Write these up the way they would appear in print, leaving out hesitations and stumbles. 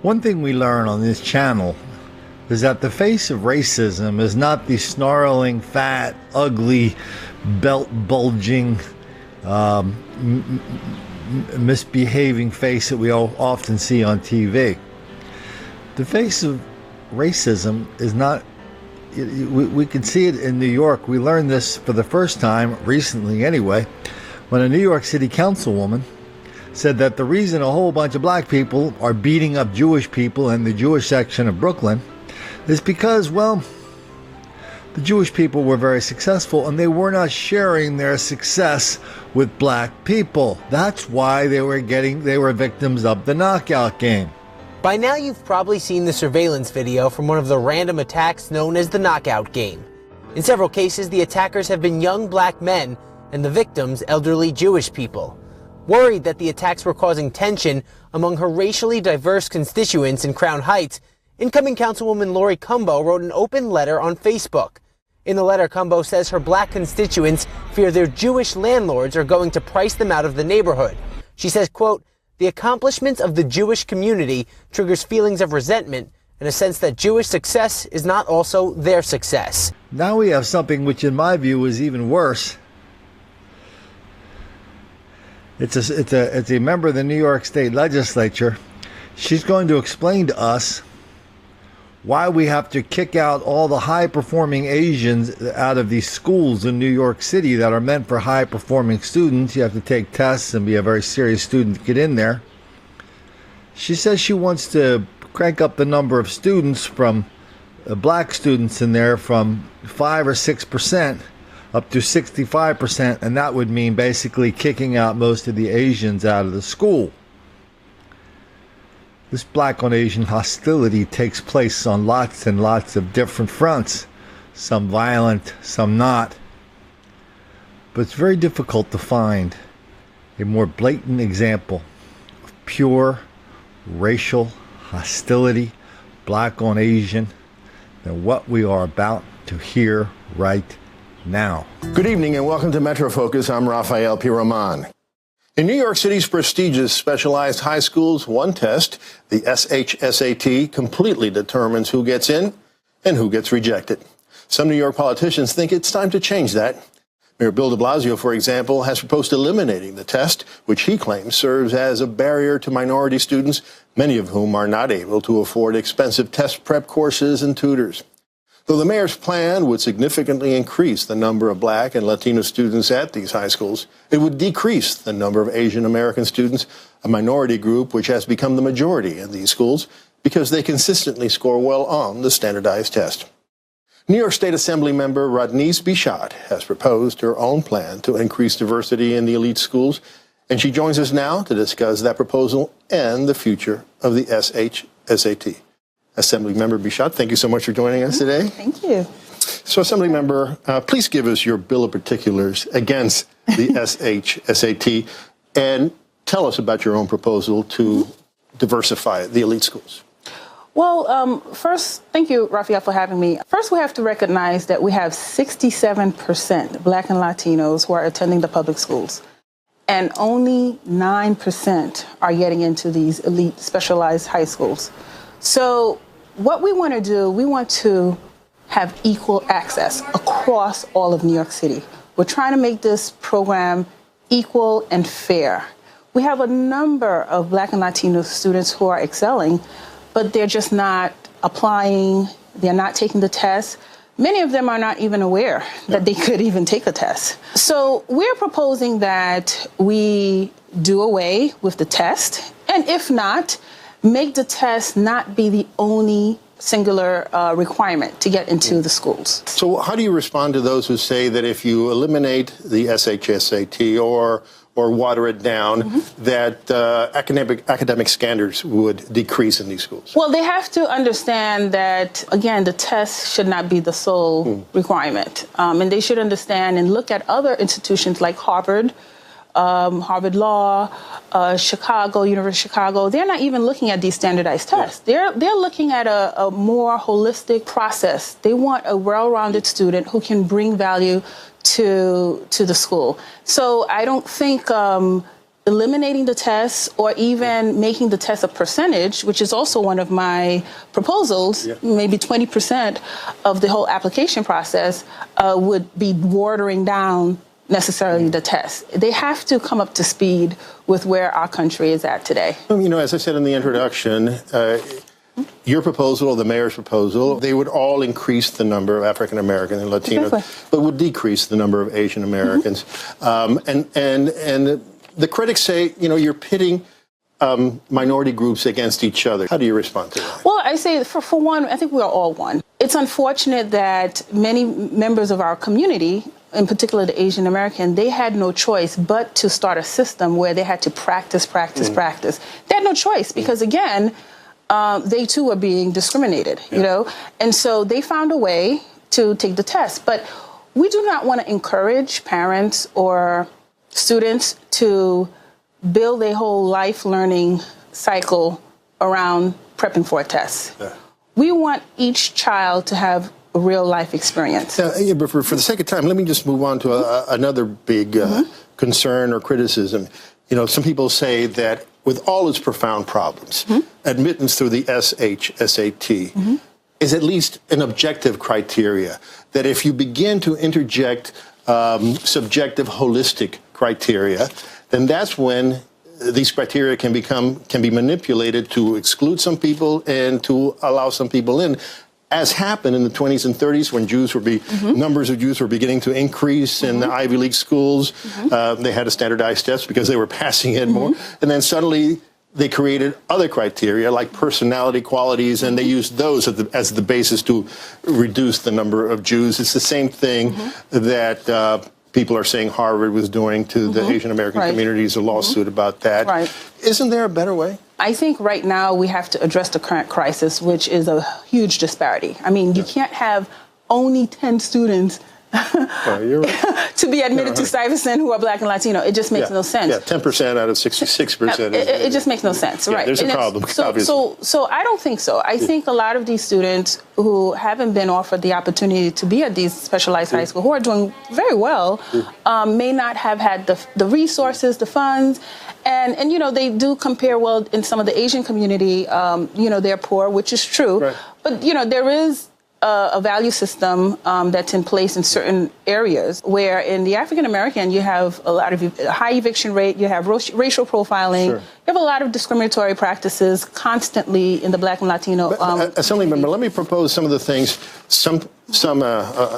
One thing we learn on this channel is that the face of racism is not the snarling, fat, ugly, belt-bulging, misbehaving face that we often see on TV. The face of racism is not, we can see it in New York. We learned this for the first time, recently anyway, when a New York City councilwoman said that the reason a whole bunch of black people are beating up Jewish people in the Jewish section of Brooklyn is because, well, the Jewish people were very successful and they were not sharing their success with black people. That's why they were victims of the knockout game. By now you've probably seen the surveillance video from one of the random attacks known as the knockout game. In several cases, the attackers have been young black men and the victims elderly Jewish people. Worried that the attacks were causing tension among her racially diverse constituents in Crown Heights, incoming Councilwoman Laurie Cumbo wrote an open letter on Facebook. In the letter, Cumbo says her black constituents fear their Jewish landlords are going to price them out of the neighborhood. She says, quote, "The accomplishments of the Jewish community triggers feelings of resentment and a sense that Jewish success is not also their success." Now we have something which in my view is even worse. It's a member of the New York State Legislature. She's going to explain to us why we have to kick out all the high-performing Asians out of these schools in New York City that are meant for high-performing students. You have to take tests and be a very serious student to get in there. She says she wants to crank up the number of students from black students in there from 5 or 6% up to 65%, and that would mean basically kicking out most of the Asians out of the school. This black on Asian hostility takes place on lots and lots of different fronts, some violent, some not. But it's very difficult to find a more blatant example of pure racial hostility, black on Asian, than what we are about to hear right now. Good evening and welcome to Metro Focus. I'm Rafael P. Roman. In New York City's prestigious specialized high schools, one test, the SHSAT, completely determines who gets in and who gets rejected. Some New York politicians think it's time to change that. Mayor Bill de Blasio, for example, has proposed eliminating the test, which he claims serves as a barrier to minority students, many of whom are not able to afford expensive test prep courses and tutors. Though the mayor's plan would significantly increase the number of black and Latino students at these high schools, it would decrease the number of Asian American students, a minority group which has become the majority in these schools because they consistently score well on the standardized test. New York State Assembly member RODNEYSE Bichotte has proposed her own plan to increase diversity in the elite schools, and she joins us now to discuss that proposal and the future of the SHSAT. Assemblymember Bichotte, thank you so much for joining us today. Thank you. So, Assemblymember, please give us your bill of particulars against the SHSAT and tell us about your own proposal to diversify the elite schools. Well, first, thank you, Rafael, for having me. First, we have to recognize that we have 67% Black and Latinos who are attending the public schools, and only 9% are getting into these elite specialized high schools. So what we want to do, we want to have equal access across all of New York City. We're trying to make this program equal and fair. We have a number of Black and Latino students who are excelling, but they're just not applying, they're not taking the test. Many of them are not even aware that they could even take a test. So we're proposing that we do away with the test, and if not, make the test not be the only singular requirement to get into the schools. So how do you respond to those who say that if you eliminate the SHSAT or water it down, that academic standards would decrease in these schools? Well, they have to understand that, again, the test should not be the sole requirement. And they should understand and look at other institutions like Harvard, Harvard Law, Chicago, University of Chicago. They're not even looking at these standardized tests. They're looking at a more holistic process. They want a well-rounded student who can bring value to the school. So I don't think eliminating the tests or even making the test a percentage, which is also one of my proposals, maybe 20% of the whole application process would be watering down necessarily the test. They have to come up to speed with where our country is at today. You know, as I said in the introduction, your proposal, the mayor's proposal, they would all increase the number of African American and Latinos, but would decrease the number of Asian Americans. And the critics say, you know, you're pitting minority groups against each other. How do you respond to that? Well, I say, for one, I think we are all one. It's unfortunate that many members of our community, in particular the Asian American, they had no choice but to start a system where they had to practice. They had no choice because, again, they too are being discriminated, you know? And so they found a way to take the test. But we do not want to encourage parents or students to build a whole life learning cycle around prepping for a test. We want each child to have a real life experience. But for the sake of time, let me just move on to another big concern or criticism. You know, some people say that with all its profound problems, admittance through the SHSAT is at least an objective criteria, that if you begin to interject subjective, holistic criteria, then that's when these criteria can be manipulated to exclude some people and to allow some people in, as happened in the 20s and 30s when numbers of Jews were beginning to increase in the Ivy League schools. They had a standardized test because they were passing it more. And then suddenly they created other criteria like personality qualities, and they used those as the basis to reduce the number of Jews. It's the same thing that people are saying Harvard was doing to the Asian American communities, a lawsuit about that. Isn't there a better way? I think right now we have to address the current crisis, which is a huge disparity. I mean, you can't have only 10 students you're right. to be admitted to Stuyvesant who are Black and Latino. It just makes no sense. 10% out of 66%. It just makes no sense, right? There's a problem, obviously. So I don't think so. I think a lot of these students who haven't been offered the opportunity to be at these specialized high schools, who are doing very well, may not have had the resources, the funds, and you know, they do compare well in some of the Asian community. You know, they're poor, which is true, but you know, there is a value system that's in place in certain areas, where in the African American you have a lot of high eviction rate, you have racial profiling, you have a lot of discriminatory practices constantly in the Black and Latino. Assemblymember, let me propose some of the things some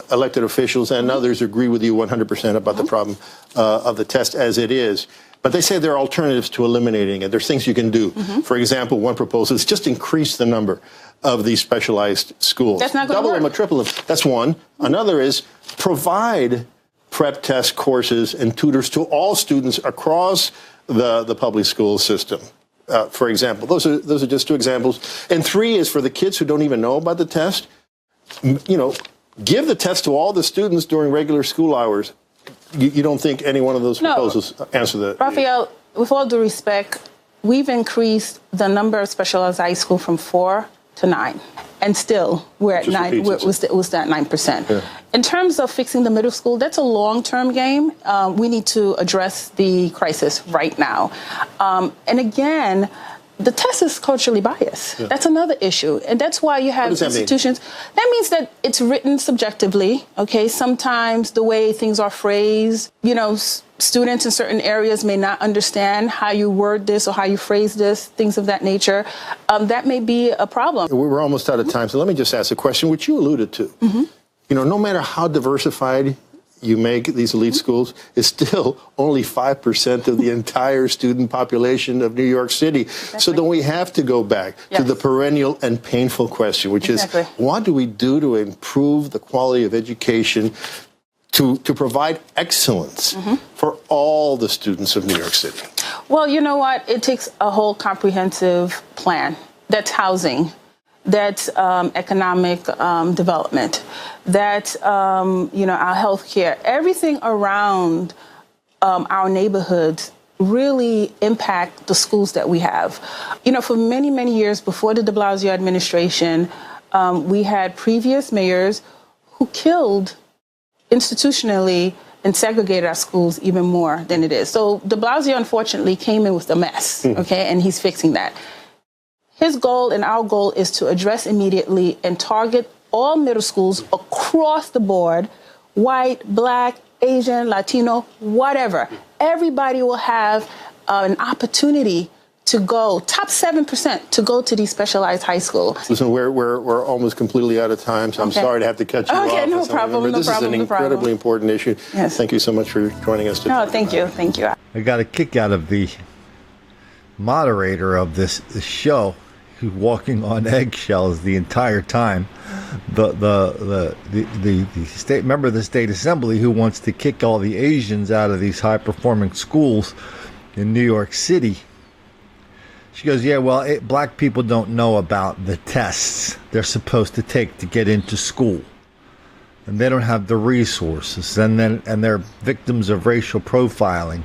elected officials and others agree with you 100% about the problem of the test as it is. But they say there are alternatives to eliminating it. There's things you can do. For example, one proposal is just increase the number of these specialized schools. That's not going to work. Double them or triple them. That's one. Another is provide prep test courses and tutors to all students across the public school system. For example, those are just two examples. And three is for the kids who don't even know about the test. You know, give the test to all the students during regular school hours. You don't think any one of those proposals answer that? Raphael, with all due respect, we've increased the number of specialized high school from 4 to 9, and still we're at 9. We're still at 9%. In terms of fixing the middle school, that's a long-term game. We need to address the crisis right now. And again, the test is culturally biased. That's another issue. And that's why you have institutions. That means that it's written subjectively, okay? Sometimes the way things are phrased, you know, students in certain areas may not understand how you word this or how you phrase this, things of that nature. That may be a problem. We're almost out of time, so let me just ask a question, which you alluded to. You know, no matter how diversified you make these elite schools, is still only 5% of the entire student population of New York City. So then we have to go back to the perennial and painful question, which is, what do we do to improve the quality of education to provide excellence for all the students of New York City? Well, you know what? It takes a whole comprehensive plan. That's housing. That's economic development. That's, you know, our healthcare. Everything around our neighborhoods really impact the schools that we have. You know, for many, many years before the de Blasio administration, we had previous mayors who killed institutionally and segregated our schools even more than it is. So de Blasio, unfortunately, came in with a mess, okay, and he's fixing that. His goal and our goal is to address immediately and target all middle schools across the board, white, black, Asian, Latino, whatever. Everybody will have an opportunity to go, top 7%, to go to these specialized high schools. Listen, we're almost completely out of time, so I'm sorry to have to cut you off. Okay, no problem, This is an incredibly important issue. Yes. Thank you so much for joining us today. No, thank you. I got a kick out of the moderator of this show, who's walking on eggshells the entire time. The state member of the state assembly who wants to kick all the Asians out of these high-performing schools in New York City. She goes, yeah, well, black people don't know about the tests they're supposed to take to get into school. And they don't have the resources. And they're victims of racial profiling.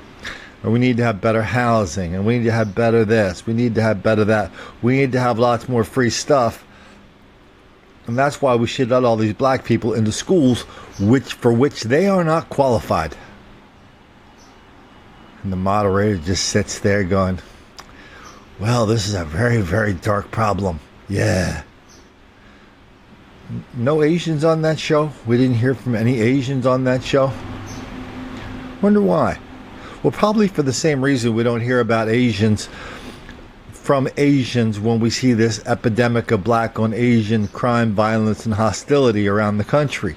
And we need to have better housing. And we need to have better this. We need to have better that. We need to have lots more free stuff. And that's why we should let all these black people into schools for which they are not qualified. And the moderator just sits there going, well, this is a very, very dark problem. Yeah. No Asians on that show? We didn't hear from any Asians on that show? Wonder why? Well, probably for the same reason we don't hear about Asians from Asians when we see this epidemic of black on Asian crime, violence, and hostility around the country.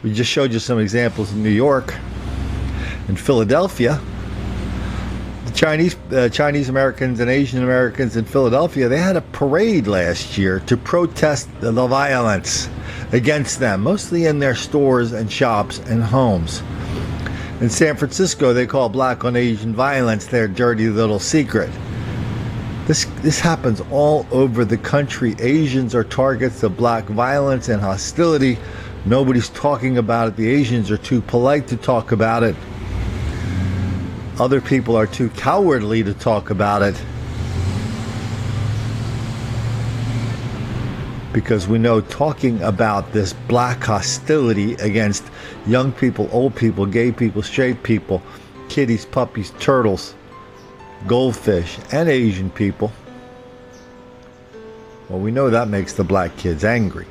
We just showed you some examples in New York, in Philadelphia. Chinese Americans and Asian Americans in Philadelphia, they had a parade last year to protest the violence against them, mostly in their stores and shops and homes. In San Francisco, they call black on Asian violence their dirty little secret. This happens all over the country. Asians are targets of black violence and hostility. Nobody's talking about it. The Asians are too polite to talk about it. Other people are too cowardly to talk about it. Because we know talking about this black hostility against young people, old people, gay people, straight people, kitties, puppies, turtles, goldfish, and Asian people, well, we know that makes the black kids angry.